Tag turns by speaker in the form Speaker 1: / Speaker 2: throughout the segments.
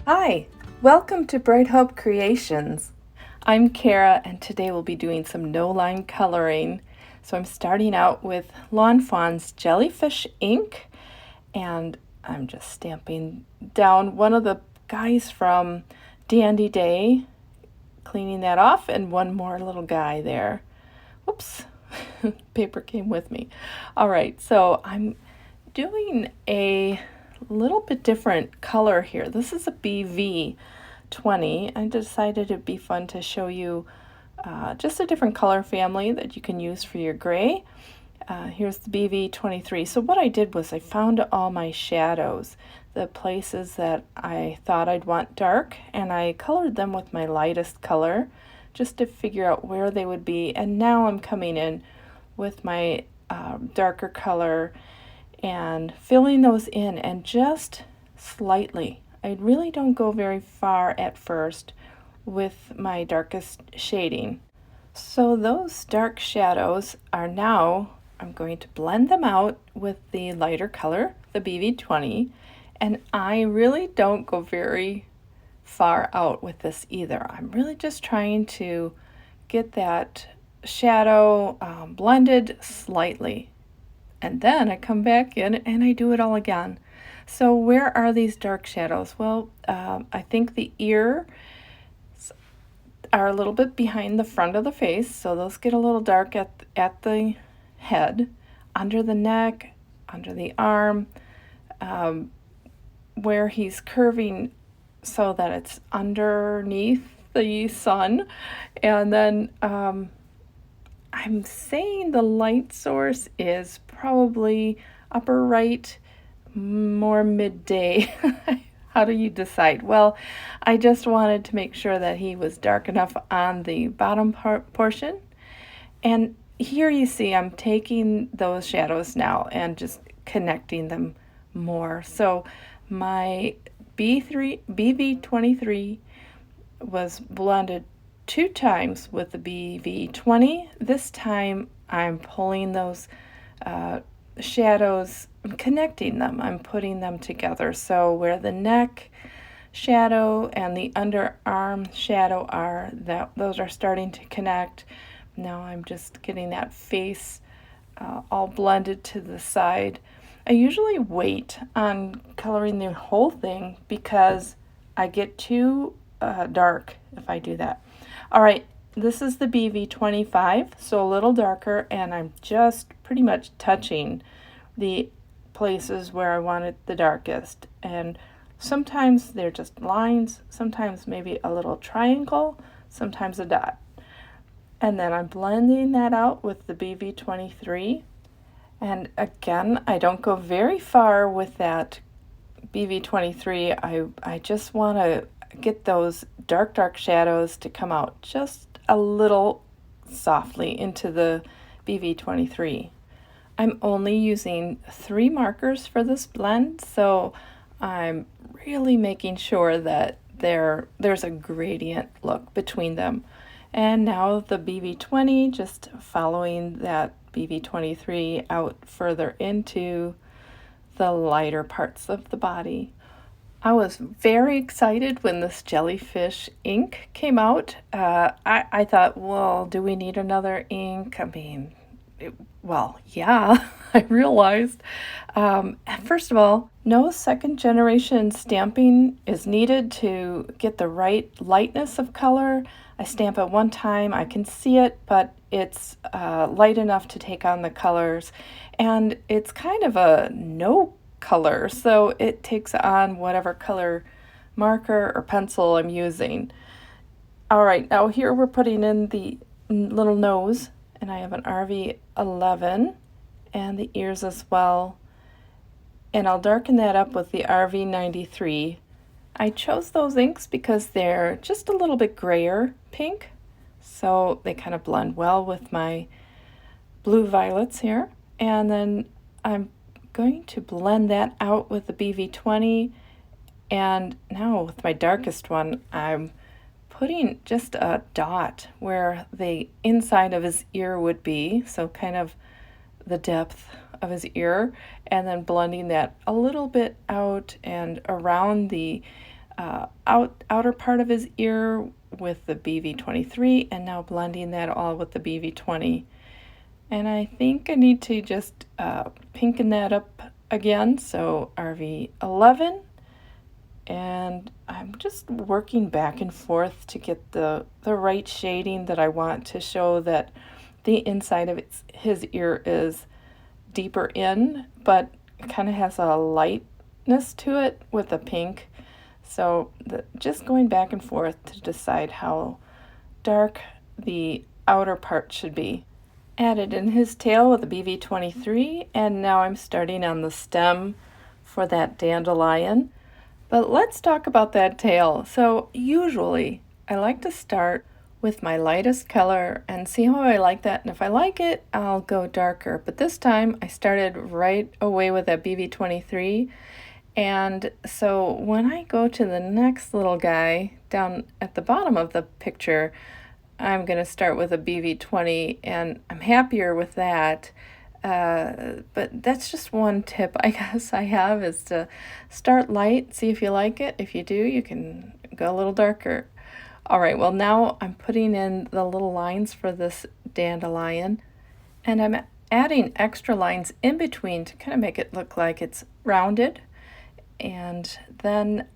Speaker 1: Hi, welcome to Bright Hope Creations. I'm Kara and today we'll be doing some no-line coloring. So I'm starting out with Lawn Fawn's Jellyfish ink, and I'm just stamping down one of the guys from Dandy Day, cleaning that off, and one more little guy there. Whoops, paper came with me. All right, so I'm doing a little bit different color here. This is a BV 20. I decided it'd be fun to show you just a different color family that you can use for your gray. Here's the BV 23. So what I did was I found all my shadows, the places that I thought I'd want dark, and I colored them with my lightest color just to figure out where they would be. And now I'm coming in with my darker color and filling those in, and just slightly. I really don't go very far at first with my darkest shading. So those dark shadows are now, I'm going to blend them out with the lighter color, the BV20, and I really don't go very far out with this either. I'm really just trying to get that shadow blended slightly. And then I come back in and I do it all again. So where are these dark shadows? Well, I think the ears are a little bit behind the front of the face, so those get a little dark at the head, under the neck, under the arm, where he's curving so that it's underneath the sun. And then I'm saying the light source is probably upper right, more midday. How do you decide? Well, I just wanted to make sure that he was dark enough on the bottom portion. And here you see I'm taking those shadows now and just connecting them more. So my BV23 was blended 2 times with the BV20. This time I'm pulling those shadows, I'm connecting them, I'm putting them together. So where the neck shadow and the underarm shadow are, those are starting to connect. Now I'm just getting that face all blended to the side. I usually wait on coloring the whole thing because I get too dark if I do that. All right, this is the BV25, so a little darker, and I'm just pretty much touching the places where I want it the darkest. And sometimes they're just lines, sometimes maybe a little triangle, sometimes a dot. And then I'm blending that out with the BV23. And again, I don't go very far with that BV23. I just want to get those dark shadows to come out just a little softly into the BV23. I'm only using 3 markers for this blend, so I'm really making sure that there's a gradient look between them. And now the BV20, just following that BV23 out further into the lighter parts of the body. I was very excited when this Jellyfish ink came out. I thought, well, do we need another ink? I mean, well, yeah, I realized. First of all, no second generation stamping is needed to get the right lightness of color. I stamp it one time, I can see it, but it's light enough to take on the colors. And it's kind of a no color, so it takes on whatever color marker or pencil I'm using. All right, now here we're putting in the little nose, and I have an RV11 and the ears as well, and I'll darken that up with the RV93. I chose those inks because they're just a little bit grayer pink, so they kind of blend well with my blue violets here. And then I'm going to blend that out with the BV20, and now with my darkest one I'm putting just a dot where the inside of his ear would be, so kind of the depth of his ear, and then blending that a little bit out and around the outer part of his ear with the BV23, and now blending that all with the BV20. And I think I need to just pinken that up again, so RV11, and I'm just working back and forth to get the right shading that I want to show that the inside of his ear is deeper in, but kind of has a lightness to it with the pink. So just going back and forth to decide how dark the outer part should be. Added in his tail with a BV23, and now I'm starting on the stem for that dandelion. But let's talk about that tail. So usually I like to start with my lightest color and see how I like that, and if I like it, I'll go darker. But this time I started right away with that BV23, and so when I go to the next little guy down at the bottom of the picture, I'm going to start with a BV20, and I'm happier with that. But that's just one tip I guess I have, is to start light, see if you like it. If you do, you can go a little darker. All right, well, now I'm putting in the little lines for this dandelion, and I'm adding extra lines in between to kind of make it look like it's rounded. And then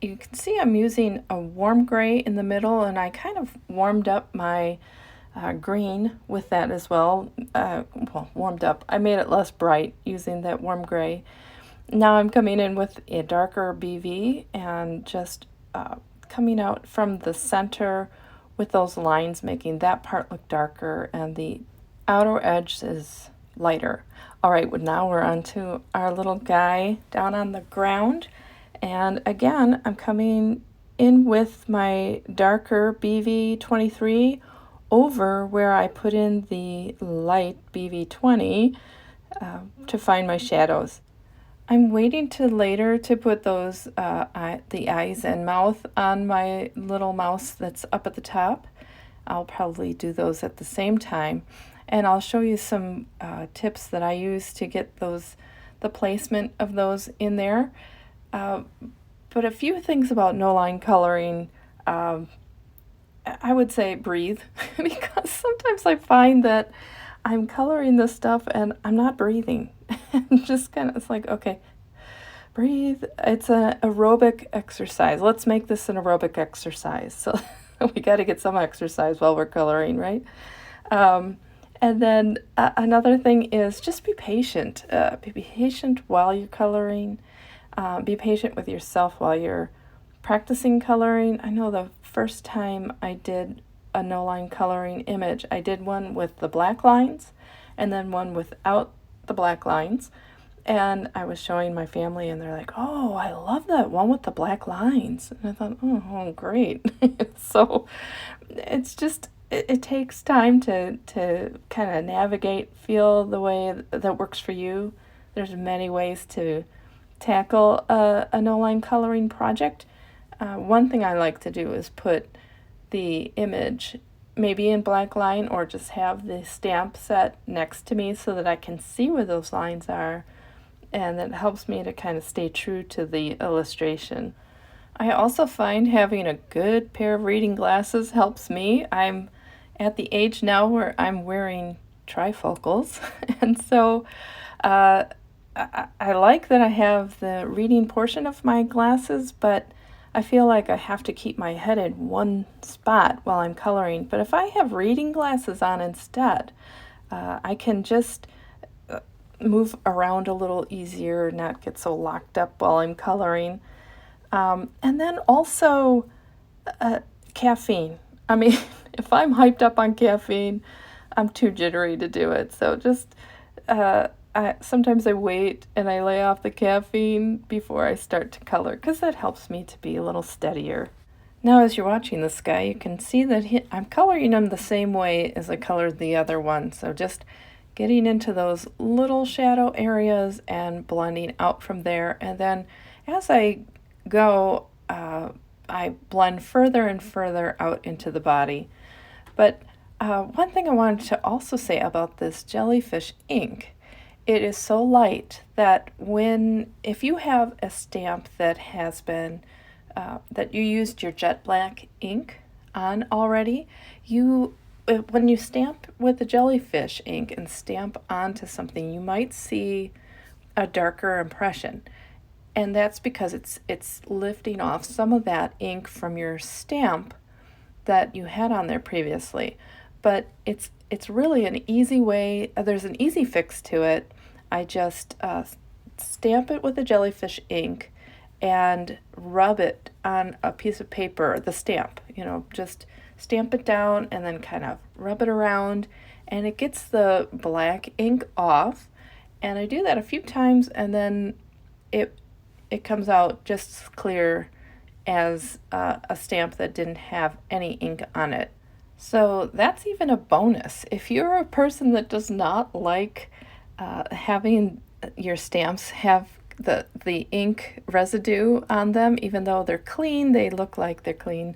Speaker 1: you can see I'm using a warm gray in the middle, and I kind of warmed up my green with that as well. Well, warmed up. I made it less bright using that warm gray. Now I'm coming in with a darker BV and just coming out from the center with those lines, making that part look darker, and the outer edge is lighter. All right, well, now we're on to our little guy down on the ground. And again, I'm coming in with my darker BV23 over where I put in the light BV20 to find my shadows. I'm waiting to later to put those the eyes and mouth on my little mouse that's up at the top. I'll probably do those at the same time, and I'll show you some tips that I use to get the placement of those in there. But a few things about no-line coloring. I would say breathe, because sometimes I find that I'm coloring this stuff and I'm not breathing. I'm just kind of, it's like, okay, breathe. It's an aerobic exercise. Let's make this an aerobic exercise. So we got to get some exercise while we're coloring, right? And then another thing is just be patient. Be patient while you're coloring. Be patient with yourself while you're practicing coloring. I know the first time I did a no-line coloring image, I did one with the black lines and then one without the black lines. And I was showing my family, and they're like, "Oh, I love that one with the black lines." And I thought, oh great. So it's just, it takes time to kind of navigate, feel the way that works for you. There's many ways to tackle a no-line coloring project. One thing I like to do is put the image maybe in black line, or just have the stamp set next to me so that I can see where those lines are, and it helps me to kind of stay true to the illustration. I also find having a good pair of reading glasses helps me. I'm at the age now where I'm wearing trifocals, and so I like that I have the reading portion of my glasses, but I feel like I have to keep my head in one spot while I'm coloring. But if I have reading glasses on instead, I can just move around a little easier, not get so locked up while I'm coloring. And then also caffeine. I mean, if I'm hyped up on caffeine, I'm too jittery to do it. So just sometimes I wait and I lay off the caffeine before I start to color, because that helps me to be a little steadier. Now, as you're watching this guy, you can see that I'm coloring him the same way as I colored the other one. So just getting into those little shadow areas and blending out from there. And then as I go, I blend further and further out into the body. But one thing I wanted to also say about this Jellyfish ink, it is so light that if you have a stamp that has been that you used your jet black ink on already, when you stamp with the jellyfish ink and stamp onto something, you might see a darker impression. And that's because it's lifting off some of that ink from your stamp that you had on there previously. But it's really an easy way, there's an easy fix to it. I just stamp it with the jellyfish ink and rub it on a piece of paper, the stamp, just stamp it down and then kind of rub it around, and it gets the black ink off. And I do that a few times, and then it comes out just clear as a stamp that didn't have any ink on it. So that's even a bonus. If you're a person that does not like having your stamps have the ink residue on them, even though they're clean, they look like they're clean,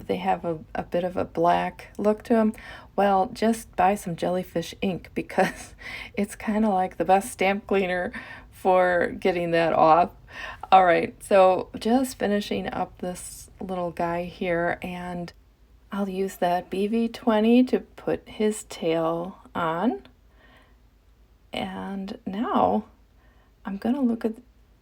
Speaker 1: they have a bit of a black look to them, well, just buy some jellyfish ink, because it's kind of like the best stamp cleaner for getting that off. All right, so just finishing up this little guy here, and I'll use that BV20 to put his tail on. And now I'm going to look at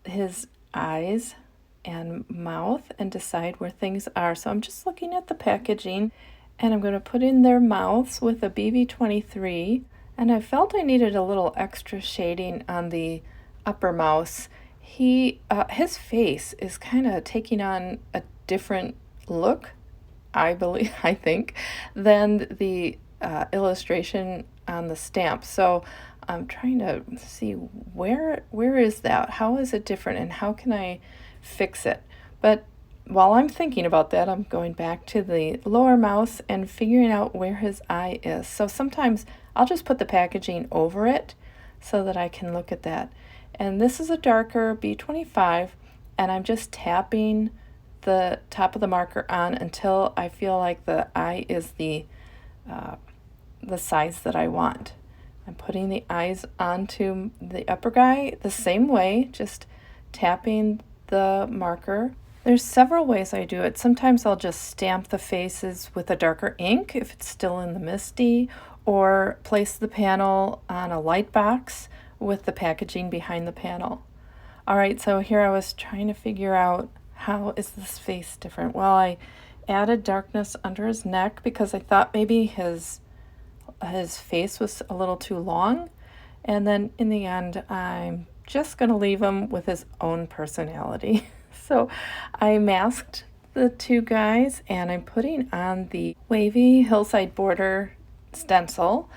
Speaker 1: his eyes and mouth and decide where things are. So I'm just looking at the packaging, and I'm going to put in their mouths with a BV23. And I felt I needed a little extra shading on the upper mouth. His face is kind of taking on a different look, I think, than the illustration on the stamp. So I'm trying to see where is that? How is it different, and how can I fix it? But while I'm thinking about that, I'm going back to the lower mouth and figuring out where his eye is. So sometimes I'll just put the packaging over it so that I can look at that. And this is a darker B25, and I'm just tapping the top of the marker on until I feel like the eye is the size that I want. I'm putting the eyes onto the upper guy the same way, just tapping the marker. There's several ways I do it. Sometimes I'll just stamp the faces with a darker ink if it's still in the MISTI, or place the panel on a light box with the packaging behind the panel. All right, so here I was trying to figure out, how is this face different? Well, I added darkness under his neck because I thought maybe his face was a little too long, and then in the end I'm just going to leave him with his own personality. So I masked the two guys, and I'm putting on the wavy hillside border stencil,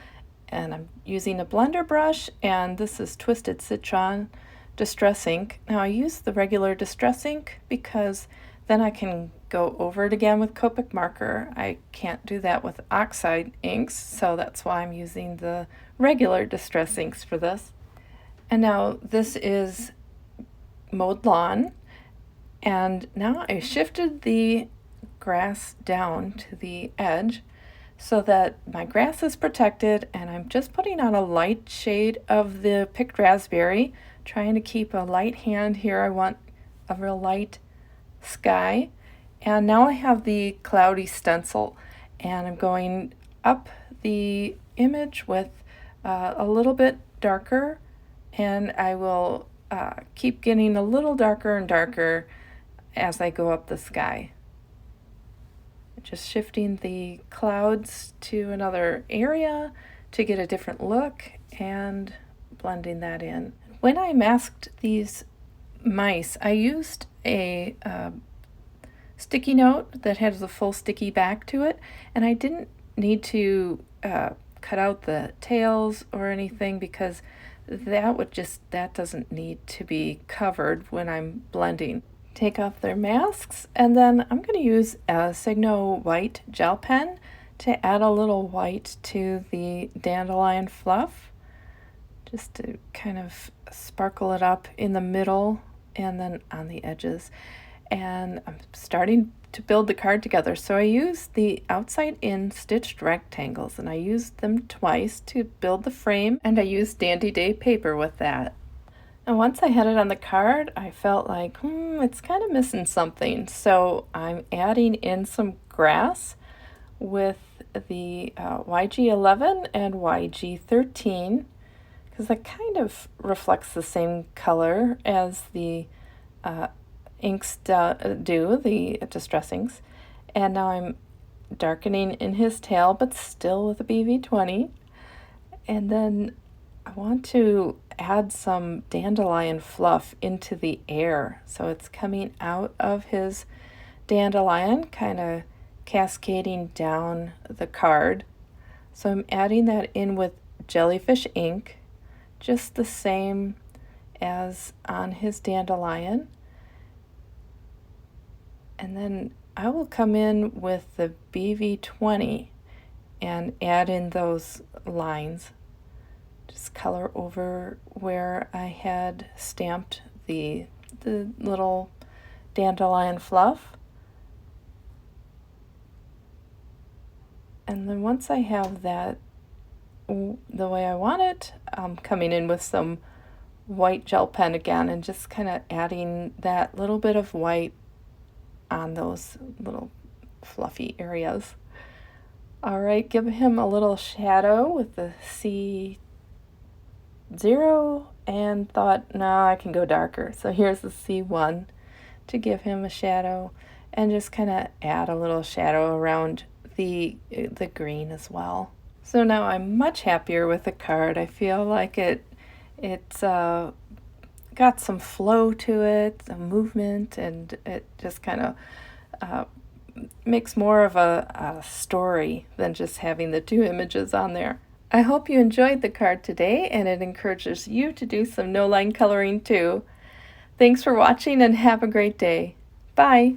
Speaker 1: and I'm using a blender brush, and this is Twisted Citron Distress Ink. Now I use the regular Distress Ink because then I can go over it again with Copic marker. I can't do that with oxide inks, so that's why I'm using the regular Distress Inks for this. And now this is Mowed Lawn, and now I shifted the grass down to the edge so that my grass is protected, and I'm just putting on a light shade of the picked raspberry, trying to keep a light hand here. I want a real light sky. And now I have the cloudy stencil, and I'm going up the image with a little bit darker, and I will keep getting a little darker and darker as I go up the sky. Just shifting the clouds to another area to get a different look and blending that in. When I masked these mice, I used a sticky note that has a full sticky back to it, and I didn't need to cut out the tails or anything because that doesn't need to be covered when I'm blending. Take off their masks, and then I'm going to use a Signo white gel pen to add a little white to the dandelion fluff, just to kind of sparkle it up in the middle and then on the edges. And I'm starting to build the card together. So I used the outside in stitched rectangles, and I used them twice to build the frame, and I used Dandy Day paper with that. And once I had it on the card, I felt like, it's kind of missing something. So I'm adding in some grass with the YG11 and YG13 because that kind of reflects the same color as the inks do, the distress inks. And now I'm darkening in his tail, but still with a BV20. And then I want to add some dandelion fluff into the air. So it's coming out of his dandelion, kind of cascading down the card. So I'm adding that in with Jellyfish ink, just the same as on his dandelion. And then I will come in with the BV20 and add in those lines. Just color over where I had stamped the little dandelion fluff. And then once I have that the way I want it, I'm coming in with some white gel pen again and just kind of adding that little bit of white on those little fluffy areas. All right, give him a little shadow with the C0 and thought, no, I can go darker. So here's the C1 to give him a shadow and just kind of add a little shadow around the green as well. So now I'm much happier with the card. I feel like it's got some flow to it, some movement, and it just kind of makes more of a story than just having the two images on there. I hope you enjoyed the card today and it encourages you to do some no-line coloring too. Thanks for watching and have a great day. Bye!